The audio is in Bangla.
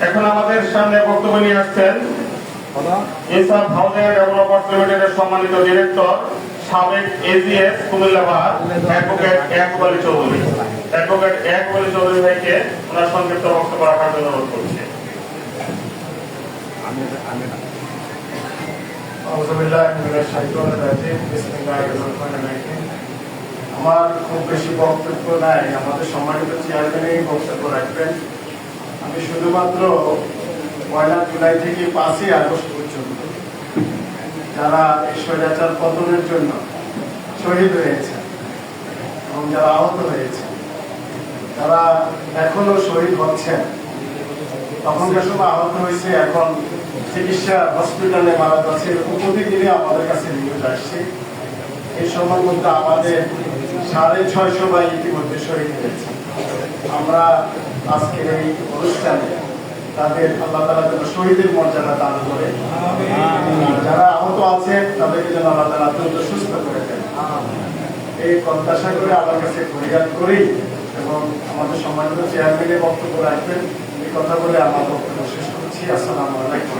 এখন আমাদের সামনে বক্তব্য নিয়ে আসছেন ইনসাফ হাউজিং ডেভেলপমেন্ট লিমিটেডের সম্মানিত ডিরেক্টর সাবেক এজিএস কুমিল্লা বার অ্যাডভোকেট ইয়াকুব আলী চৌধুরী। অ্যাডভোকেট ইয়াকুব আলী চৌধুরী ভাইকে ওনার সংক্ষিপ্ত বক্তব্য রাখার জন্য অনুরোধ করছি। আমার খুব বেশি বক্তব্য নাই, আমাদের সম্মানিত চেয়ারম্যানই বক্তব্য রাখবেন। আমি শুধুমাত্র 1 জুলাই থেকে 5 আগস্ট পর্যন্ত যারা এই স্বৈরাচার পতনের জন্য শহীদ হয়েছে এবং যারা আহত হয়েছে, তারা এখনো শহীদ হচ্ছেন, তখনকার সময় আহত হয়েছে, এখন চিকিৎসা হসপিটালে মারা যাচ্ছে, এরকম প্রতিদিনই আমাদের কাছে নিউজ আসছে। এই সময়ের মধ্যে আমাদের 650 ভাই ইতিমধ্যে শহীদ হয়েছে। আমরা আজকের এই অনুষ্ঠানে তাদের আল্লাহ তাআলা যেন শহীদের মর্যাদা দান করে, যারা আহত আছে তাদেরকে যেন আল্লাহ তাআলা দ্রুত সুস্থ করে দেন, এই প্রত্যাশা করে আমার কাছে ফরিয়াদ করি এবং আমাদের সম্মানিত চেয়ারম্যানের বক্তব্য রাখবেন। এই কথা বলে আমার বক্তব্য শেষ করছি। আসসালামু আলাইকুম।